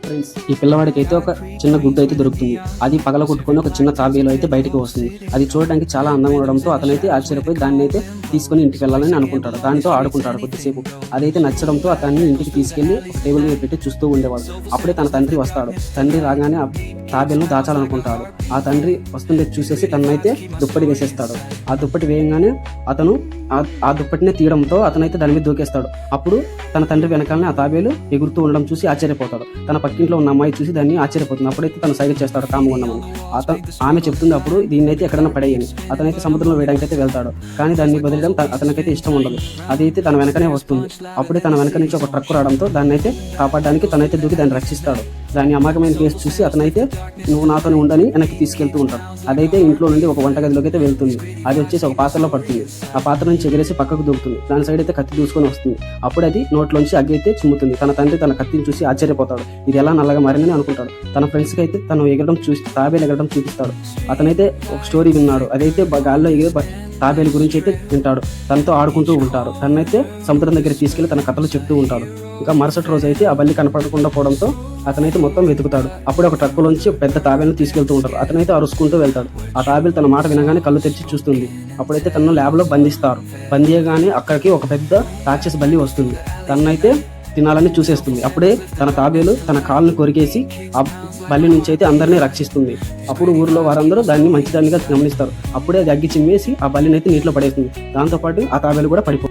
Friends, ఈ పిల్లవాడికి అయితే ఒక చిన్న గుడ్డు అయితే దొరుకుతుంది. అది పగల కొట్టుకొని ఒక చిన్న తాబేలు అయితే బయటకు వస్తుంది. అది చూడడానికి చాలా అందంగా ఉండడంతో అతనైతే ఆశ్చర్యపోయి దాన్ని అయితే తీసుకొని ఇంటికి వెళ్ళాలని అనుకుంటాడు. దానితో ఆడుకుంటాడు కొద్దిసేపు. అదైతే నచ్చడంతో అతన్ని ఇంటికి తీసుకెళ్లి టేబుల్ మీద పెట్టి చూస్తూ ఉండేవాడు. అప్పుడే తన తండ్రి వస్తాడు. తండ్రి రాగానే ఆ తాబేలును దాచాలనుకుంటాడు. ఆ తండ్రి వస్తుండే చూసేసి తనైతే దుప్పటి వేసేస్తాడు. ఆ దుప్పటి వేయంగానే అతను ఆ దుప్పటిని తీయడంతో అతనైతే దాని మీద దూకేస్తాడు. అప్పుడు తన తండ్రి వెనకాలనే ఆ తాబేలు ఎగురుతూ ఉండడం చూసి ఆశ్చర్యపోతాడు. తన పక్కింట్లో ఉన్న అమ్మాయి చూసి దాన్ని ఆశ్చర్యపోతుంది. అప్పుడైతే తను సైగ చేస్తాడు కాముగా ఉండమని. ఆమె చెప్తుంది అప్పుడు దీన్నైతే ఎక్కడైనా పడేయని. అతనైతే సముద్రంలో వేయడానికి అయితే వెళ్తాడు. కానీ దాన్ని వదిలేయడం అతనికైతే ఇష్టం ఉండదు. అదైతే తన వెనకనే వస్తుంది. అప్పుడే తన వెనక నుంచి ఒక ట్రక్ రావడంతో దాన్ని అయితే కాపాడడానికి తనైతే దూకి దాన్ని రక్షిస్తాడు. దాని అమాయకమైన కేసు చూసి అతనైతే నువ్వు నాతోనే ఉండని వెనక్కి తీసుకెళ్తూ ఉంటాడు. అదైతే ఇంట్లో నుండి ఒక వంటగదిలోకి అయితే వెళ్తుంది. అది వచ్చేసి ఒక పాత్రలో పడుతుంది. ఆ పాత్ర నుంచి ఎగిరేసి పక్కకు దూకుతుంది. దాని సైడ్ అయితే కత్తి దూసుకొని వస్తుంది. అప్పుడు అది నోట్లోంచి అగ్గి అయితే చిమ్ముతుంది. తన తండ్రి తన కత్తిని చూసి ఆశ్చర్యపోతాడు. ఇది ఎలా నల్లగా మారిందని అనుకుంటాడు. తన ఫ్రెండ్స్కి అయితే తను ఎగరడం చూసి తాబేలు ఎగరడం చూపిస్తాడు. అతనైతే ఒక స్టోరీ విన్నాడు. అదైతే గాల్లో ఎగిరే తాబేలు గురించి అయితే వింటాడు. తనతో ఆడుకుంటూ ఉంటారు. తనైతే సముద్రం దగ్గర తీసుకెళ్లి తన కథలు చెప్తూ ఉంటాడు. ఇంకా మరుసటి రోజు అయితే ఆ బల్లి కనపడకుండా పోవడంతో అతనైతే మొత్తం వెతుకుతాడు. అప్పుడు ఒక ట్రక్కులోంచి పెద్ద తాబేలను తీసుకెళ్తూ ఉంటారు. అతనైతే అరుచుకుంటూ వెళ్తాడు. ఆ తాబేలు తన మాట వినగానే కళ్ళు తెరిచి చూస్తుంది. అప్పుడైతే తనను ల్యాబ్లో బంధిస్తారు. బందీయగానే అక్కడికి ఒక పెద్ద రాక్షస బల్లి వస్తుంది. తనైతే తినాలని చూసేస్తుంది. అప్పుడే తన తాబేలు తన కాళ్ళను కొరికేసి ఆ బల్లి నుంచి అయితే అందరినీ రక్షిస్తుంది. అప్పుడు ఊరిలో వారందరూ దాన్ని మంచిదానిగా గమనిస్తారు. అప్పుడే అది అగ్గి చిమ్మేసి ఆ బల్లిని అయితే నీటిలో పడేస్తుంది. దాంతోపాటు ఆ తాబేలు కూడా పడిపోతుంది.